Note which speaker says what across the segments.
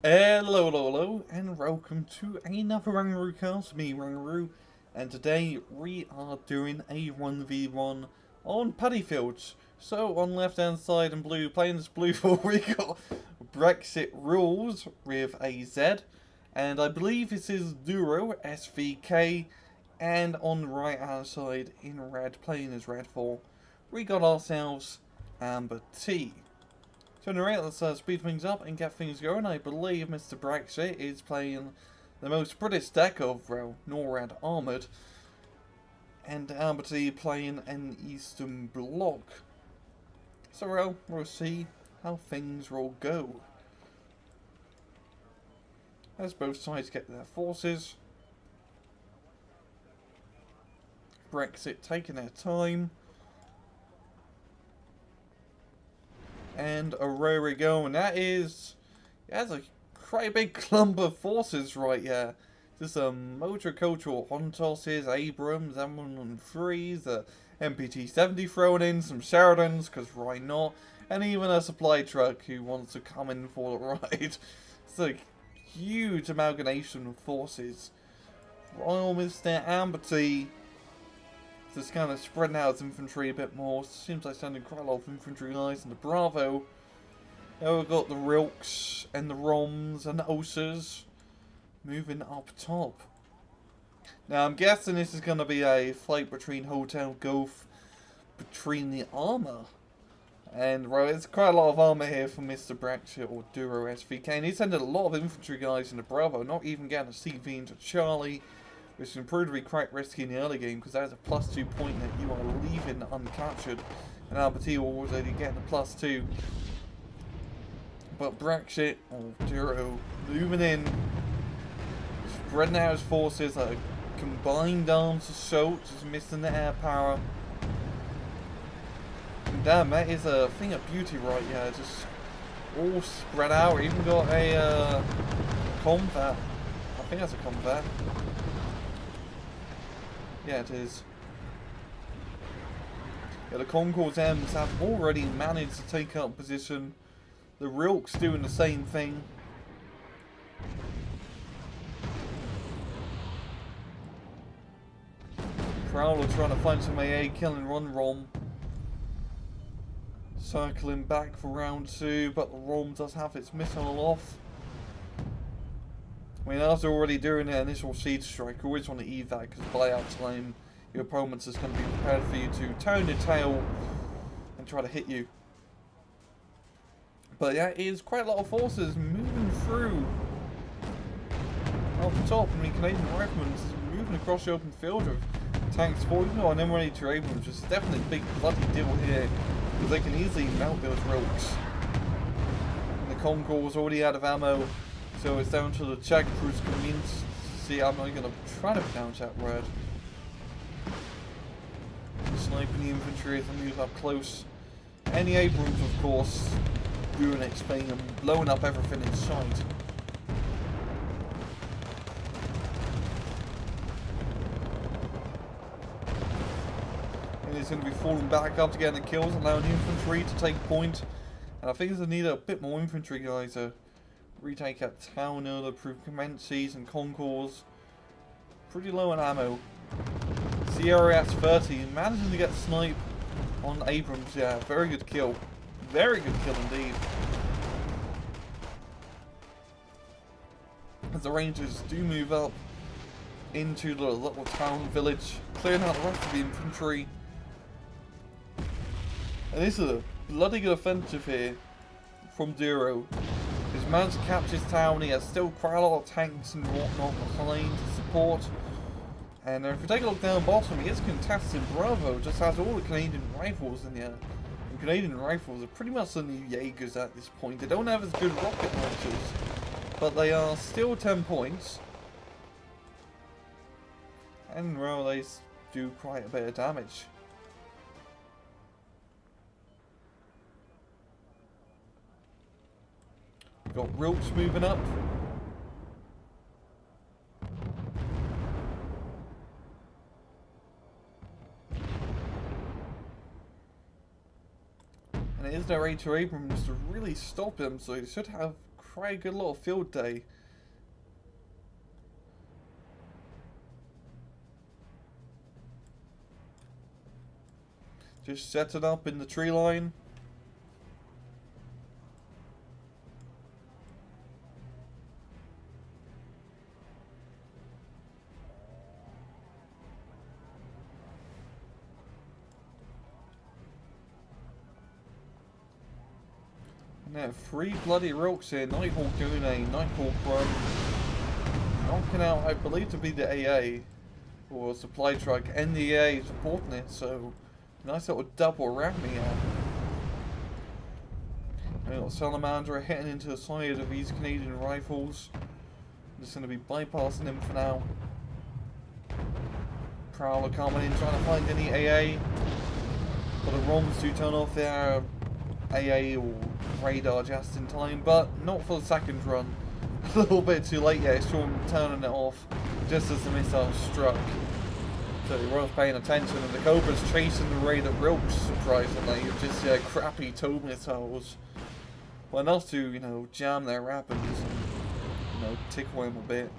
Speaker 1: Hello, and welcome to another RANGROO cast, me RANGROO, and today we are doing a 1v1 on paddy fields. So on left hand side in blue, playing this blue field, we got Brexit rules with a Z, and I believe this is DuroSVK, and on the right hand side in red, playing as red 4, we got ourselves AmberT. So anyway, let's speed things up and get things going. I believe Mr. Brexit is playing the most British deck of NORAD Armoured, and AmberT playing an Eastern Bloc. So we'll see how things will go as both sides get their forces. Brexit taking their time. And away we go, and that's quite a big clump of forces right here. Just motor-cultural Hontosses, Abrams, M113s, the MPT-70 thrown in, some Sheridans, because why not, and even a supply truck who wants to come in for the ride. It's a huge amalgamation of forces. While Mr. AmberT just kind of spreading out his infantry a bit more. Seems like sending quite a lot of infantry guys into Bravo. Now we've got the Rilks and the Roms and the Osas moving up top. Now I'm guessing this is going to be a fight between Hotel Golf, between the armour. And well, it's quite a lot of armour here for Mr. Brexit or DuroSVK. And he's sending a lot of infantry guys into Bravo, not even getting a CV into Charlie, which can prove to be quite risky in the early game, because that is a +2 point that you are leaving uncaptured, and AmberT will already getting a +2. But Brexit, or Duro, moving in, spreading out his forces like a combined arms assault, just missing the air power. And damn, that is a thing of beauty right here, just all spread out. Even got a combat. I think that's a combat. Yeah, it is. Yeah, the Concourse M's have already managed to take up position. The Rilk's doing the same thing. Prowler trying to find some AA, killing one Rom. Circling back for round 2, but the Rom does have its missile off. I mean, after already doing an initial siege strike, you always want to eat that, because buyout time, your opponent's just going to be prepared for you to turn your tail and try to hit you. But yeah, it is quite a lot of forces moving through off the top. I mean, Canadian Riflemen is moving across the open field of tanks for you, and then ready to Abrams, which is definitely a big bloody deal here, because they can easily mount those Rilks. And the Concourse already out of ammo. So it's down to the Czech crews coming in. See, I'm not going to try to pronounce that word. Sniping the infantry as they move up close. And the Abrams, of course, doing its thing and blowing up everything in sight. And it's going to be falling back up to get the kills, allowing the infantry to take point. And I think they need a bit more infantry guys to retake at Towner, the Commences and Concourse. Pretty low on ammo. CRS 30 managing to get snipe on Abrams. Yeah, very good kill. Very good kill indeed. As the Rangers do move up into the little town village, clearing out the rest of the infantry. And this is a bloody good offensive here from Duro. He's managed to capture his town. He has still quite a lot of tanks and whatnot behind to support. And if we take a look down bottom, he is contested Bravo, just has all the Canadian rifles in there. And Canadian rifles are pretty much the new Jaegers at this point. They don't have as good rocket launchers, but they are still 10 points. And well, they do quite a bit of damage. Got Rilks moving up. And it is their A to Abrams to really stop him, so he should have quite a good little field day. Just set it up in the tree line. Now, 3 bloody Rilks here. Nighthawk doing a Nighthawk run. Knocking out, I believe to be the AA. Or supply truck. And the AA supporting it, so nice little double around me here. We got Salamander hitting into the side of these Canadian rifles. I'm just going to be bypassing him for now. Prowler coming in, trying to find any AA. For the ROMs to turn off their AA or radar just in time, but not for the second run. A little bit too late, yeah, saw him turning it off just as the missile struck. So he wasn't paying attention, and the Cobra's chasing the radar Rilks, surprisingly, with just crappy tow missiles. Well, enough to, you know, jam their weapons and, you know, tickle him a bit.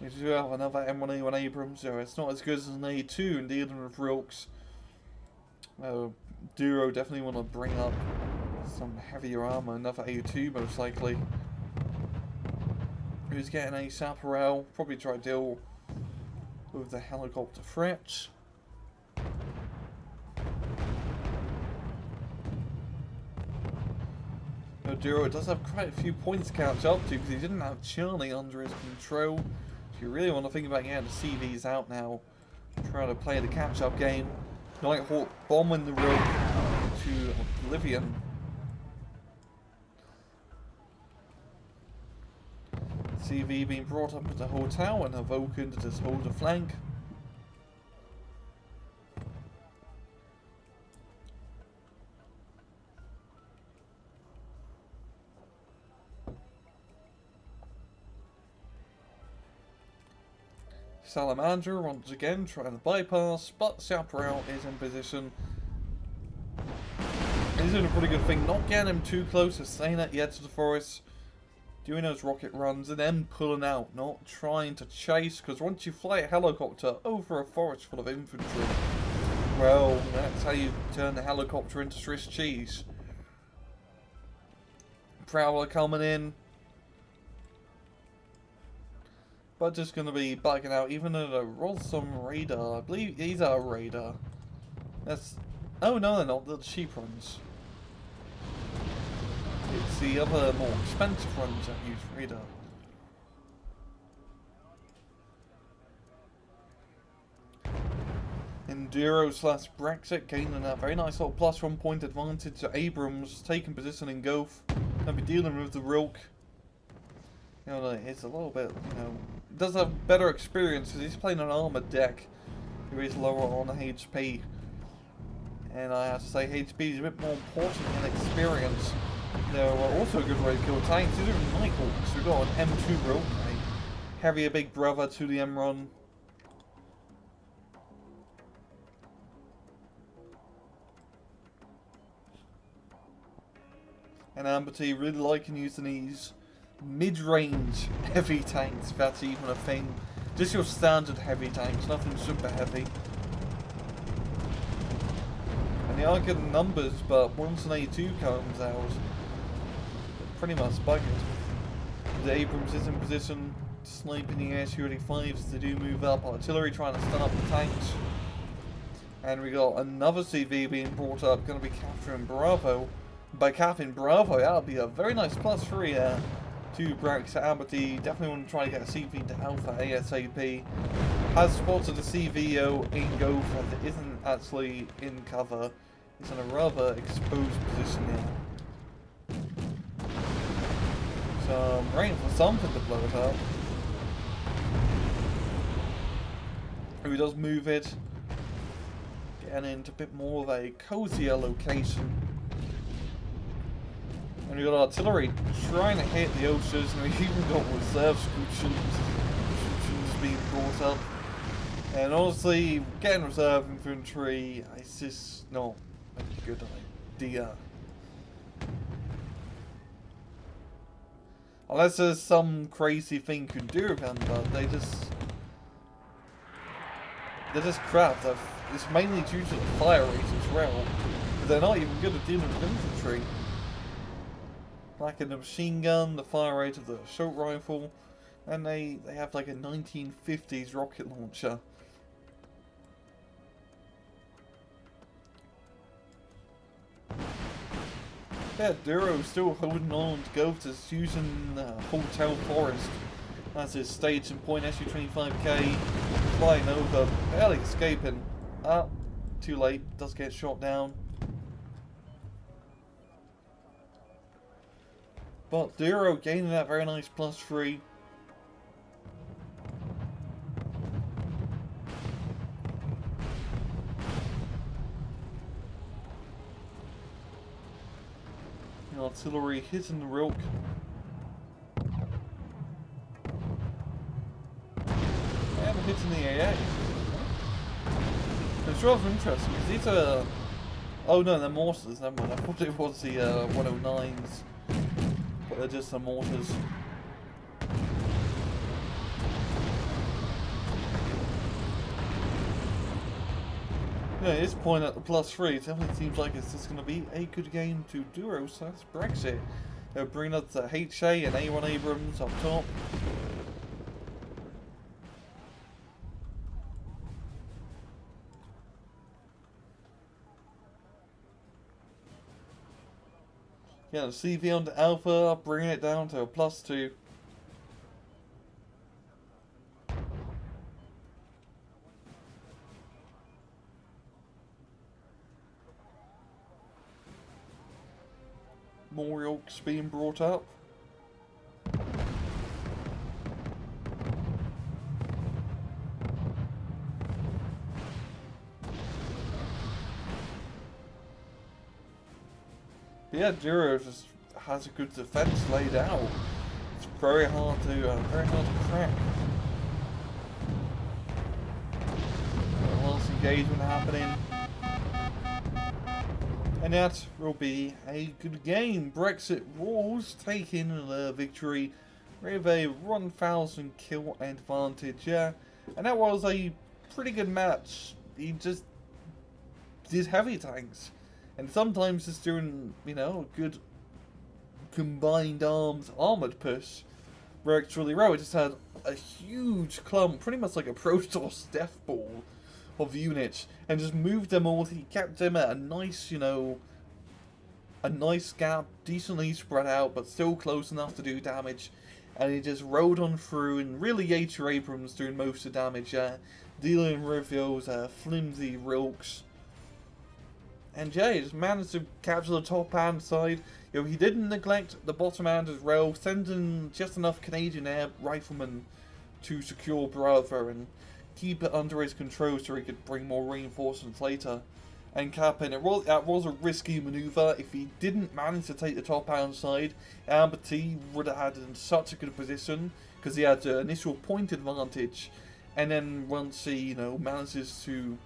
Speaker 1: We do have another M1A1 Abrams, so it's not as good as an A2 in dealing with Rilks. Duro definitely want to bring up some heavier armor, another A2 most likely. Who's getting a Saparel, probably try to deal with the helicopter threats. Duro does have quite a few points to catch up to because he didn't have Charlie under his control. So you really want to think about getting the CVs out now, trying to play the catch-up game. Nighthawk bombing the road to oblivion. CV being brought up at the hotel and Avoken to just hold the flank. Salamander once again trying to bypass, but Chaparral is in position. He's doing a pretty good thing, not getting him too close to staying at the edge of the forest, doing those rocket runs and then pulling out, not trying to chase, because once you fly a helicopter over a forest full of infantry, well, that's how you turn the helicopter into Swiss cheese. Prowler coming in. But just going to be bugging out, even though there was some radar. I believe these are radar. That's... Oh no, they're not. They're the cheap runs. It's the other more expensive runs that use radar. Enduro/Brexit gaining a very nice little +1 point advantage to Abrams, taking position in Gulf. Gonna be dealing with the Rilk. You know, it's a little bit, you know, does have better experience because he's playing an armored deck who is lower on HP. And I have to say, HP is a bit more important than experience. They're also a good way to kill tanks. These are Nighthawks. We've got an M2 Rilk, a heavier big brother to the M-Run. And AmberT really liking using these mid-range heavy tanks, if that's even a thing. Just your standard heavy tanks, nothing super heavy. And they are getting numbers, but once an A2 comes out, pretty much buggered. The Abrams is in position, sniping the AS-35s. They do move up, artillery trying to stun up the tanks. And we got another CV being brought up, going to be capturing Bravo. By capping Bravo, that'll be a very nice +3 to Brax. AmberT definitely want to try to get a CV to Alpha ASAP. Has spotted a CVO in Gulf as it isn't actually in cover. It's in a rather exposed position here. So I'm waiting for something to blow it up. He does move it. Getting into a bit more of a cozier location. And we've got artillery trying to hit the oceans, and we've even got reserve scutcheons being brought up. And honestly, getting reserve infantry is just not a good idea. Unless there's some crazy thing you can do with them, but they're just crap. It's mainly due to the fire rate as well. They're not even good at dealing with infantry. Like in the machine gun, the fire rate of the assault rifle, and they have like a 1950s rocket launcher. Yeah, Duro's still holding on to Gothas, using Hotel Forest as his staging point. SU-25K flying over, barely escaping. Too late, does get shot down. But Duro gaining that very nice +3. The artillery hitting the Rilk. And hitting the AA. It's rather interesting because these are... Oh no, they're mortars, never mind. I thought it was the 109s. But they're just the mortars. Yeah, at this point at the +3, it definitely seems like it's just going to be a good game to Duro, so that's Brexit. They'll bring up the HA and A1 Abrams up top. Yeah, the CV onto Alpha, bringing it down to a +2. More Yorks being brought up. But yeah, Duro just has a good defense laid out. It's very hard to crack. Lots of engagement happening. And that will be a good game. Brexit Rules taking the victory with a 1,000 kill advantage, yeah. And that was a pretty good match. He just did heavy tanks. And sometimes just doing, you know, a good combined arms armoured push works really well. It just had a huge clump, pretty much like a Protoss death ball of units, and just moved them all. He kept them at a nice, you know, a nice gap, decently spread out, but still close enough to do damage. And he just rode on through, and really H.A. Abrams doing most of the damage, dealing with those flimsy Rilks. And yeah, he just managed to capture the top hand side. You know, he didn't neglect the bottom hand as well, sending just enough Canadian air riflemen to secure Bravo and keep it under his control so he could bring more reinforcements later and cap in. That was a risky maneuver. If he didn't manage to take the top hand side, AmberT would have had in such a good position because he had the initial point advantage, and then once he, you know, manages to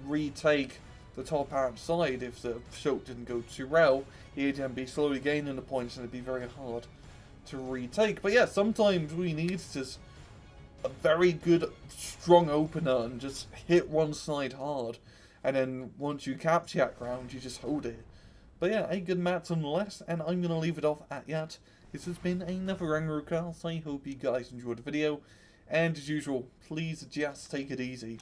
Speaker 1: retake the top hand side, if the shot didn't go too well, he'd then be slowly gaining the points and it'd be very hard to retake. But yeah, sometimes we need just a very good, strong opener and just hit one side hard. And then once you capture that ground, you just hold it. But yeah, a good match nonetheless, and I'm going to leave it off at that. This has been another RANGROO cast. I hope you guys enjoyed the video. And as usual, please just take it easy.